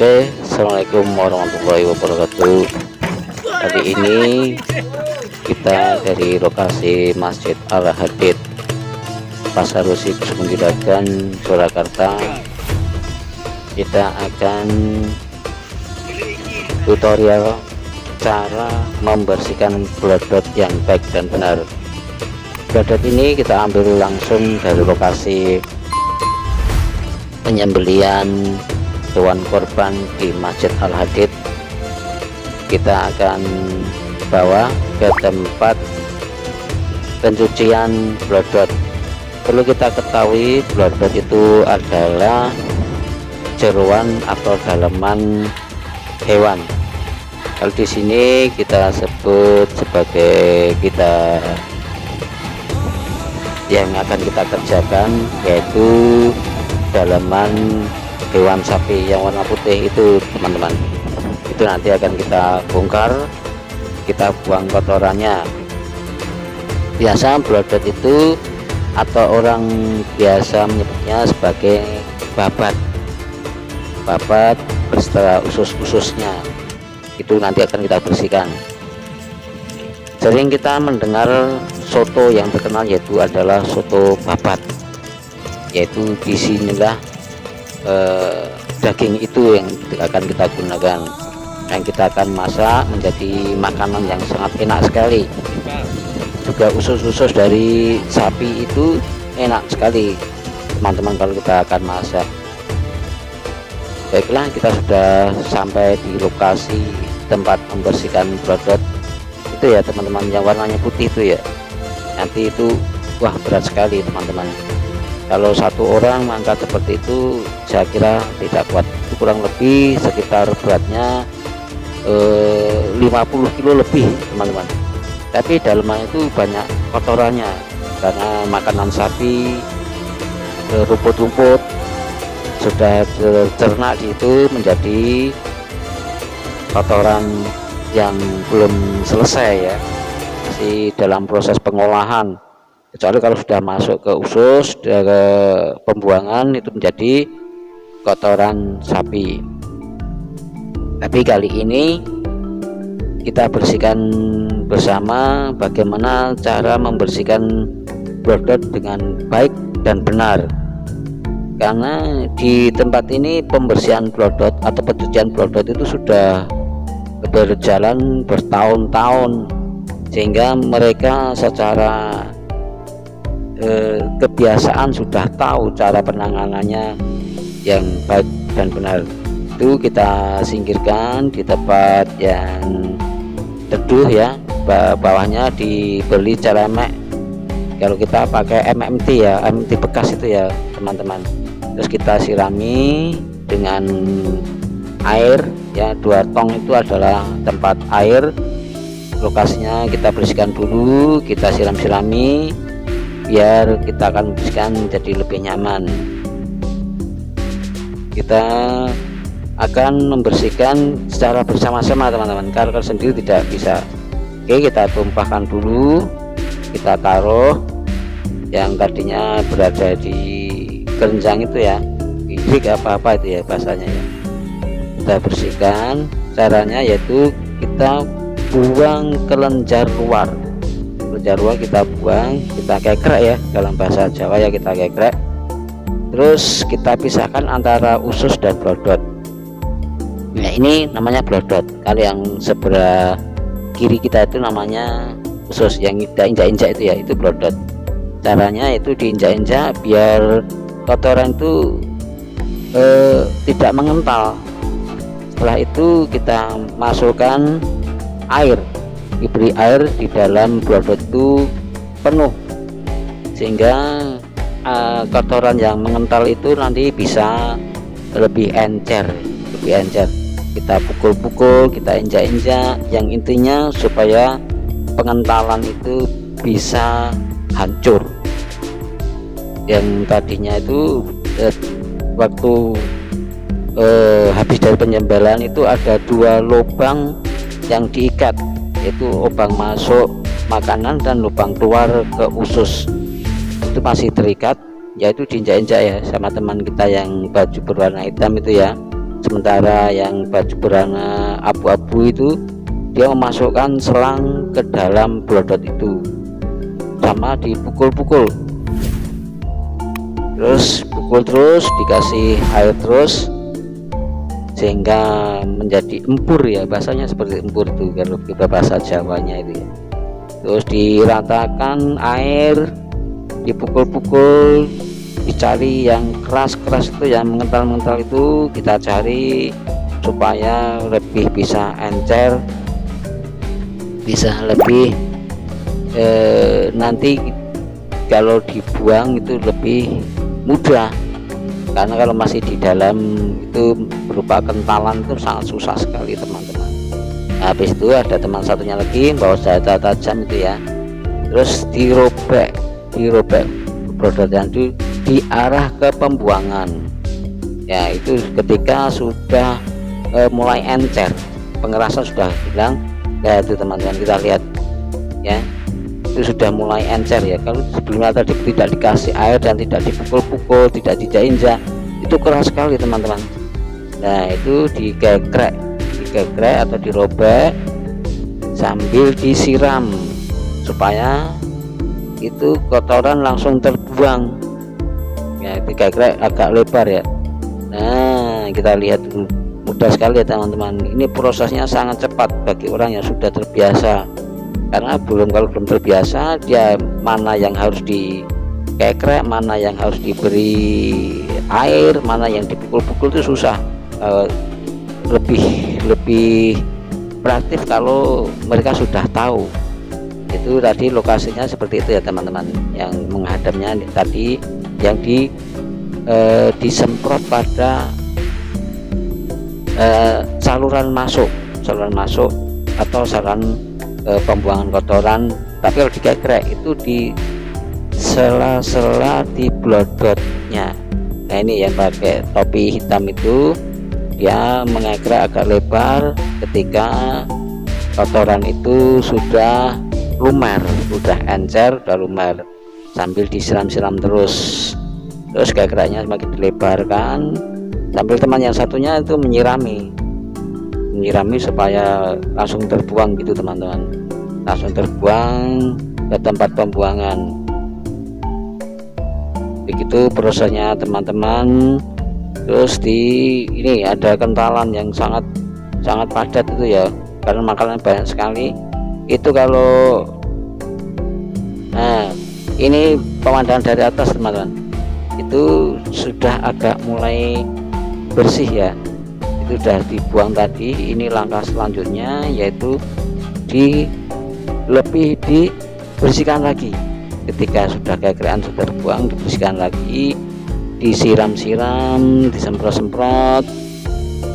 Oke, assalamualaikum warahmatullahi wabarakatuh. Kali ini kita dari lokasi Masjid Al-Hadid Pasar Rusi Kusumgiragan, Surakarta. Kita akan tutorial cara membersihkan blodot yang baik dan benar. Blodot ini kita ambil langsung dari lokasi penyembelian hewan korban di Masjid Al-Hadid. Kita akan bawa ke tempat pencucian blodot. Perlu kita ketahui, blodot itu adalah jeroan atau daleman hewan. Kalau di sini kita sebut sebagai yang akan kita kerjakan yaitu daleman hewan sapi yang warna putih itu, teman-teman. Itu nanti akan kita bongkar, kita buang kotorannya. Biasa blodot itu atau orang biasa menyebutnya sebagai babat beserta usus-ususnya, itu nanti akan kita bersihkan. Sering kita mendengar soto yang terkenal yaitu adalah soto babat, yaitu disinilah daging itu yang akan kita gunakan, yang kita akan masak menjadi makanan yang sangat enak sekali. Juga usus-usus dari sapi itu enak sekali, teman-teman, kalau kita akan masak. Baiklah, kita sudah sampai di lokasi tempat membersihkan blodot itu ya, teman-teman, yang warnanya putih itu ya. Nanti itu wah, berat sekali, teman-teman. Kalau satu orang mangkat seperti itu saya kira tidak kuat. Itu kurang lebih sekitar beratnya 50 kilo lebih, teman-teman. Tapi dalamnya itu banyak kotorannya karena makanan sapi, rumput-rumput sudah tercerna di itu menjadi kotoran yang belum selesai ya, masih dalam proses pengolahan. Kecuali kalau sudah masuk ke usus, ke pembuangan, itu menjadi kotoran sapi. Tapi kali ini kita bersihkan bersama bagaimana cara membersihkan blodot dengan baik dan benar. Karena di tempat ini pembersihan blodot atau pencucian blodot itu sudah berjalan bertahun-tahun, sehingga mereka secara kebiasaan sudah tahu cara penanganannya yang baik dan benar. Itu kita singkirkan di tempat yang teduh ya, bawahnya diberi celemek. Kalau kita pakai MMT ya, MMT bekas itu ya, teman-teman. Terus kita sirami dengan air ya, 2 tong itu adalah tempat air. Lokasinya kita bersihkan dulu, kita siram-sirami biar kita akan bersihkan jadi lebih nyaman. Kita akan membersihkan secara bersama-sama, teman-teman, karena sendiri tidak bisa. Oke, kita tumpahkan dulu, kita taruh yang tadinya berada di keranjang itu ya, gigik apa-apa itu ya bahasanya ya. Kita bersihkan, caranya yaitu kita buang kelenjar luar. Kelenjar luar kita buang, kita kekrek ya, dalam bahasa Jawa ya, kita kekrek. Terus kita pisahkan antara usus dan blodot. Nah, ini namanya blodot. Kalau yang sebelah kiri kita itu namanya usus, yang kita injak-injak itu ya, itu blodot. Caranya itu diinjak-injak biar kotoran itu tidak mengental. Setelah itu kita masukkan air, diberi air di dalam blodot itu penuh, sehingga kotoran yang mengental itu nanti bisa lebih encer. Kita pukul-pukul, kita injak-injak, yang intinya supaya pengentalan itu bisa hancur. Yang tadinya itu waktu habis dari penyembelihan itu ada 2 lubang yang diikat, yaitu lubang masuk makanan dan lubang keluar ke usus. Itu masih terikat, yaitu diinjak-injak ya sama teman kita yang baju berwarna hitam itu ya. Sementara yang baju berwarna abu-abu itu dia memasukkan selang ke dalam blodot itu, sama dipukul-pukul, terus pukul terus, dikasih air terus sehingga menjadi empur ya, bahasanya seperti empur tuh kalau kita bahasa Jawanya itu ya. Terus diratakan air, dipukul-pukul, dicari yang keras-keras itu, yang mengental-mengental itu kita cari supaya lebih bisa encer, bisa lebih nanti kalau dibuang itu lebih mudah, karena kalau masih di dalam itu berupa kentalan itu sangat susah sekali teman-teman. Nah, habis itu ada teman satunya lagi bawa senjata tajam itu ya, terus dirobek blodotnya itu diarah ke pembuangan ya. Itu ketika sudah mulai encer, pengerasan sudah hilang ya, itu teman-teman kita lihat ya, itu sudah mulai encer ya. Kalau sebelumnya tadi tidak dikasih air dan tidak dipukul-pukul, tidak dijak-injak, itu keras sekali teman-teman. Nah, itu digeprek atau dirobek sambil disiram supaya itu kotoran langsung terbuang ya. Digeprek agak lebar ya. Nah, kita lihat dulu, mudah sekali ya teman-teman. Ini prosesnya sangat cepat bagi orang yang sudah terbiasa, karena kalau belum terbiasa, dia mana yang harus dikekrek, mana yang harus diberi air, mana yang dipukul-pukul itu susah. Lebih praktis kalau mereka sudah tahu. Itu tadi lokasinya seperti itu ya teman-teman, yang menghadapnya tadi yang disemprot pada saluran masuk atau saluran pembuangan kotoran. Tapi kalau digeprek itu di sela-sela di blodotnya. Nah, ini yang pakai topi hitam itu dia mengekrek agak lebar ketika kotoran itu sudah lumer, sudah encer, sudah lumer, sambil disiram-siram terus gekreknya semakin dilebarkan sambil teman yang satunya itu menyirami supaya langsung terbuang gitu teman-teman, langsung terbuang ke tempat pembuangan. Begitu prosesnya teman-teman. Terus ini ada kentalan yang sangat padat itu ya, karena makanan banyak sekali itu. Kalau ini pemandangan dari atas teman-teman, itu sudah agak mulai bersih ya, itu sudah dibuang tadi. Ini langkah selanjutnya yaitu lebih dibersihkan lagi. Ketika sudah kekrean sudah terbuang, dibersihkan lagi, disiram-siram, disemprot-semprot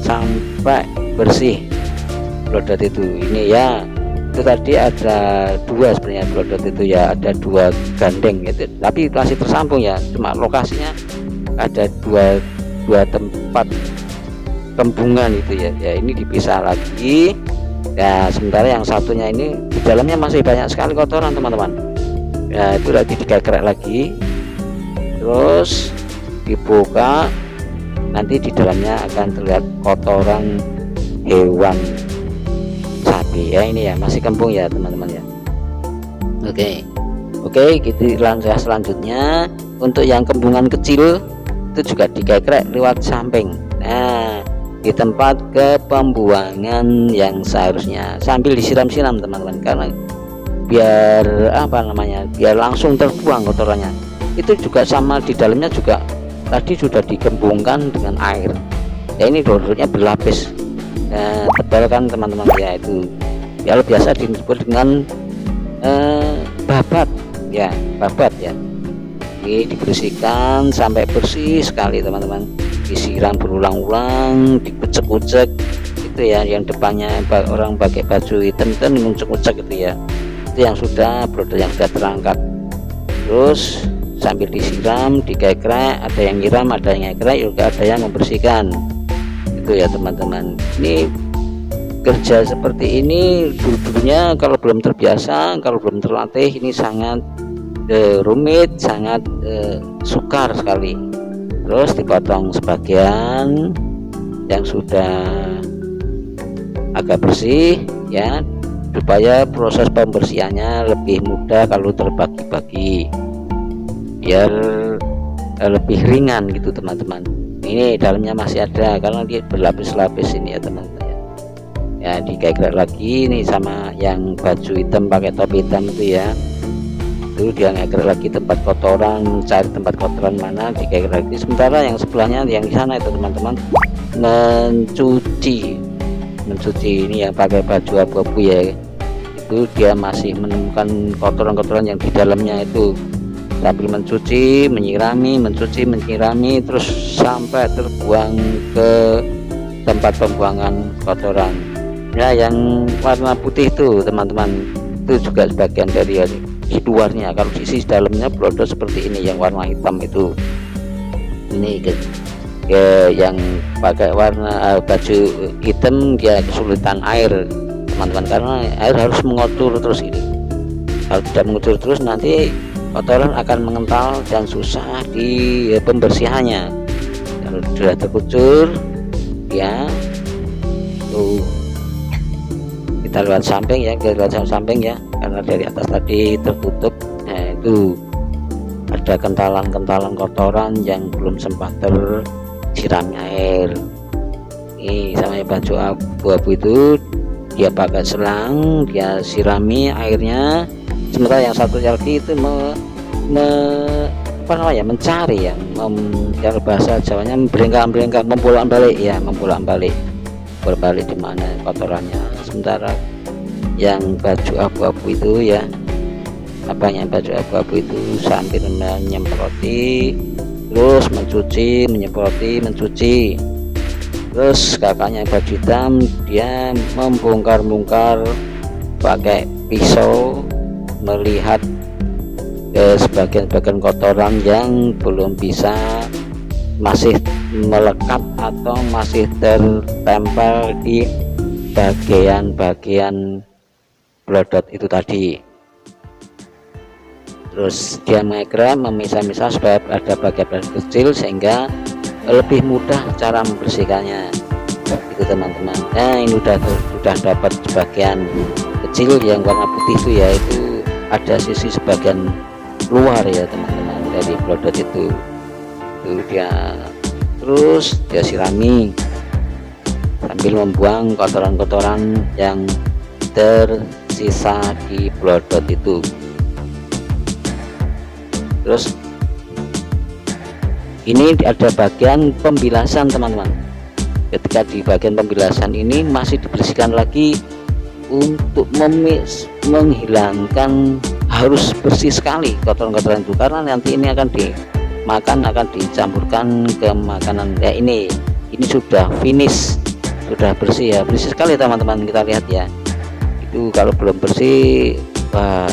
sampai bersih blodot itu. Ini ya, itu tadi ada dua sebenarnya blodot itu ya, ada dua gandeng gitu, tapi masih tersambung ya, cuma lokasinya ada dua tempat kembungan itu ya. Ya, ini dipisah lagi ya. Sementara yang satunya ini di dalamnya masih banyak sekali kotoran teman-teman ya, itu lagi digeprek lagi, terus dibuka, nanti di dalamnya akan terlihat kotoran hewan sapi ya. Ini ya masih kembung ya teman-teman ya. Oke, gitu. Langkah selanjutnya untuk yang kembungan kecil itu juga digeprek lewat samping. Nah, di tempat ke pembuangan yang seharusnya, sambil disiram-siram teman-teman, karena biar biar langsung terbuang kotorannya. Itu juga sama, di dalamnya juga tadi sudah dikembungkan dengan air ya. Ini blodotnya berlapis tebal kan teman-teman ya. Itu ya biasa disebut dengan babat ya. Ini dibersihkan sampai bersih sekali teman-teman, disiram berulang-ulang, dikucek-kucek itu ya. Yang depannya orang pakai baju hitam itu ngucek-ngucek itu ya, itu yang sudah blodot yang sudah terangkat. Terus sambil disiram, digeprek, ada yang nyiram, ada yang ngekrek, juga ada yang membersihkan itu ya teman-teman. Ini kerja seperti ini dulunya kalau belum terbiasa, kalau belum terlatih, ini sangat rumit, sangat sukar sekali. Terus dipotong sebagian, yang sudah agak bersih ya, supaya proses pembersihannya lebih mudah kalau terbagi-bagi, biar lebih ringan gitu teman-teman. Ini dalamnya masih ada karena dia berlapis-lapis ini ya teman-teman ya. Digeprek lagi nih sama yang baju hitam pakai topi hitam itu ya, itu dia ngegrek lagi tempat kotoran, cari tempat kotoran mana, digeprek lagi. Sementara yang sebelahnya yang di sana itu teman-teman mencuci ini yang pakai baju abu-abu ya, itu dia masih menemukan kotoran-kotoran yang di dalamnya itu, sambil mencuci, menyirami, mencuci, menyirami, terus sampai terbuang ke tempat pembuangan kotoran ya. Yang warna putih itu teman-teman, itu juga sebagian dari di luarnya. Kalau sisi dalamnya blodot seperti ini, yang warna hitam itu ini yang pakai warna baju hitam dia kesulitan air teman-teman, karena air harus mengucur terus ini. Kalau tidak mengucur terus nanti kotoran akan mengental dan susah di pembersihannya. Kalau sudah terkucur ya, tuh kita lewat samping ya, kita lewat samping ya, karena dari atas tadi tertutup. Nah itu ada kentalan-kentalan kotoran yang belum sempat tersiram air. Ini sama baju abu-abu itu dia pakai selang, dia sirami airnya. Sementara yang satu lagi itu mencari ya, kalau bahasa Jawanya membolak-balik ya, membolak-balik di mana kotorannya. Sementara yang baju abu-abu itu ya, yang baju abu-abu itu sambil menyemproti, terus mencuci, menyemproti, mencuci. Terus kakaknya baju hitam dia membongkar-bongkar pakai pisau, melihat sebagian-bagian kotoran yang belum bisa, masih melekat atau masih tertempel di bagian-bagian blodot itu tadi. Terus dia mengekrem, memisah-misah supaya ada bagian kecil sehingga lebih mudah cara membersihkannya itu teman-teman. Nah ini udah dapat sebagian kecil yang warna putih itu ya, itu ada sisi sebagian luar ya teman-teman dari blodot itu dia. Terus dia sirami sambil membuang kotoran-kotoran yang tersisa di blodot itu. Terus ini ada bagian pembilasan teman-teman. Ketika di bagian pembilasan ini masih dibersihkan lagi untuk menghilangkan, harus bersih sekali kotoran-kotoran itu, karena nanti ini akan dimakan, akan dicampurkan ke makanan ya. Ini sudah finish, sudah bersih ya, bersih sekali teman-teman. Kita lihat ya, itu kalau belum bersih wah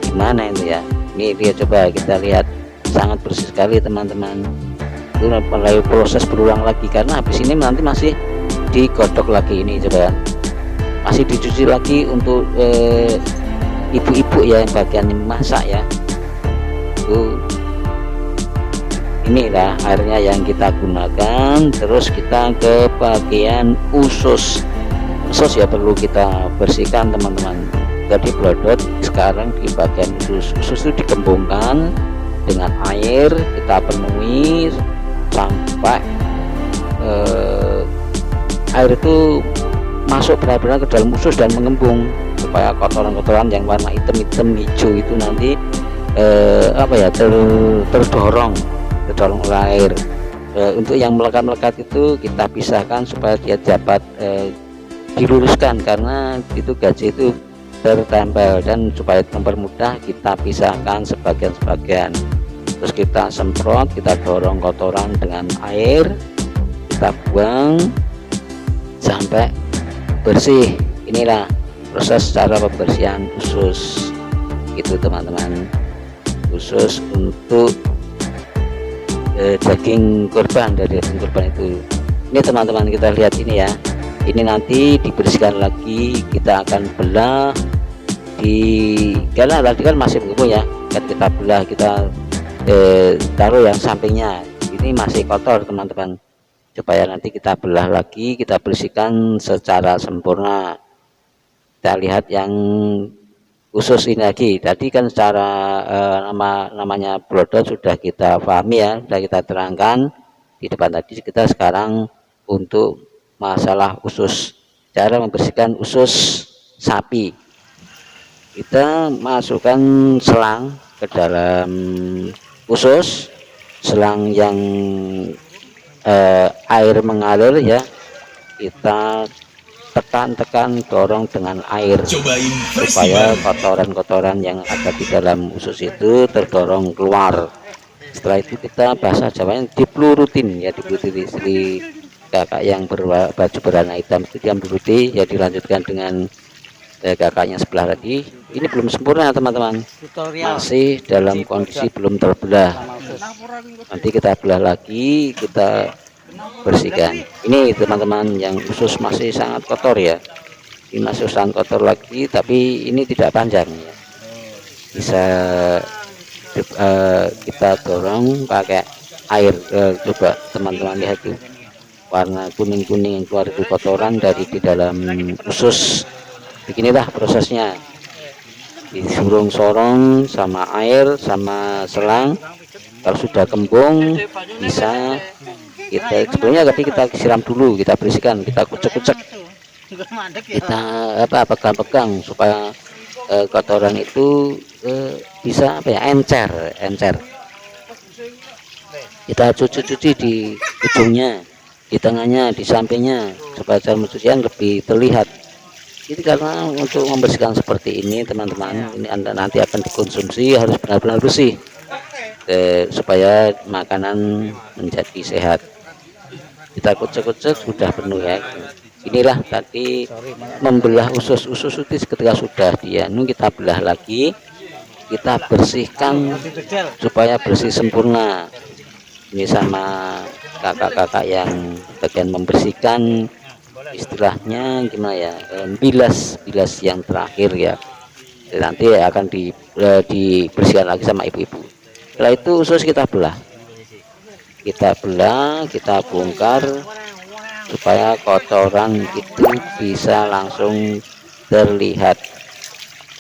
gimana itu ya. Ini dia, coba kita lihat, sangat bersih sekali teman-teman. Itu mulai proses berulang lagi karena habis ini nanti masih digodok lagi. Ini coba masih dicuci lagi untuk ibu-ibu ya, yang bagian masak ya. Inilah airnya yang kita gunakan. Terus kita ke bagian usus ya, perlu kita bersihkan teman-teman. Jadi blodot sekarang di bagian usus itu dikembungkan dengan air, kita penuhi sampai air itu masuk benar-benar ke dalam usus dan mengembung, supaya kotoran-kotoran yang warna hitam hijau itu nanti terdorong oleh air. Untuk yang melekat-melekat itu kita pisahkan supaya dia dapat diluruskan, karena itu gaji itu tertempel, dan supaya mempermudah kita pisahkan sebagian-sebagian. Terus kita semprot, kita dorong kotoran dengan air, kita buang sampai bersih. Inilah proses cara pembersihan usus itu teman-teman, khusus untuk daging kurban, dari daging kurban itu. Ini teman-teman kita lihat ini ya, ini nanti dibersihkan lagi, kita akan belah karena tadi kan masih mengembung ya, kan kita belah, kita taruh yang sampingnya ini masih kotor teman-teman. supaya nanti kita belah lagi, kita bersihkan secara sempurna. Kita lihat yang usus ini lagi. Tadi kan secara namanya brodot sudah kita pahami ya, sudah kita terangkan di depan tadi. Kita sekarang untuk masalah usus, cara membersihkan usus sapi. Kita masukkan selang ke dalam usus, selang yang air mengalir ya, kita tekan-tekan, dorong dengan air supaya kotoran-kotoran yang ada di dalam usus itu terdorong keluar. Setelah itu kita bahasa Jawanya diplurutin ya, diplurutin istri kakak yang berbaju berwarna hitam itu dia meluruti ya, dilanjutkan dengan kakaknya sebelah tadi. Ini belum sempurna teman-teman, masih dalam kondisi belum terbelah. Nanti kita belah lagi, kita bersihkan. Ini teman-teman yang usus masih sangat kotor ya, ini masih sangat kotor lagi, tapi ini tidak panjang ya. Bisa kita dorong pakai air. Coba teman-teman lihat tuh, warna kuning-kuning yang keluar itu kotoran dari di dalam usus. Beginilah prosesnya, disorong-sorong sama air sama selang. Kalau sudah kembung bisa kita sebelumnya tadi kita siram dulu, kita bersihkan, kita kucek-kucek, kita pegang-pegang supaya kotoran itu bisa encer. Kita cuci di ujungnya, di tengahnya, di sampingnya, supaya cara pencucian lebih terlihat. Jadi karena untuk membersihkan seperti ini teman-teman, ini Anda nanti akan dikonsumsi harus benar-benar bersih supaya makanan menjadi sehat. Kita kucek-kucek sudah penuh ya. Inilah tadi membelah usus itu ketika sudah kita belah lagi, kita bersihkan supaya bersih sempurna. Ini sama kakak-kakak yang bagian membersihkan, istilahnya gimana ya, bilas yang terakhir ya. Nanti akan dibersihkan lagi sama ibu-ibu. Setelah itu usus kita belah, kita bongkar supaya kotoran itu bisa langsung terlihat,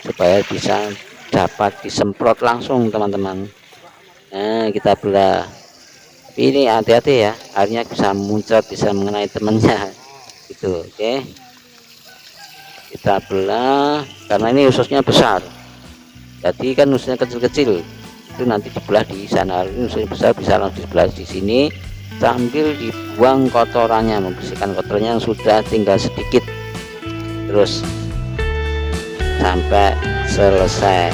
supaya bisa dapat disemprot langsung teman-teman. Nah, kita belah. Tapi ini hati-hati ya, airnya bisa muncrat, bisa mengenai temannya gitu. Oke, kita belah karena ini ususnya besar, jadi kan ususnya kecil-kecil, itu nanti dibelah di sana. Ini ususnya besar, bisa langsung dibelah di sini sambil dibuang kotorannya, membersihkan kotorannya yang sudah tinggal sedikit, terus sampai selesai.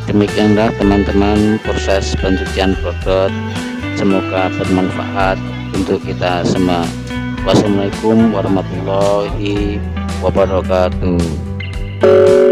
Demikianlah teman-teman proses pencucian brodot, semoga bermanfaat untuk kita semua. Wassalamualaikum warahmatullahi wabarakatuh.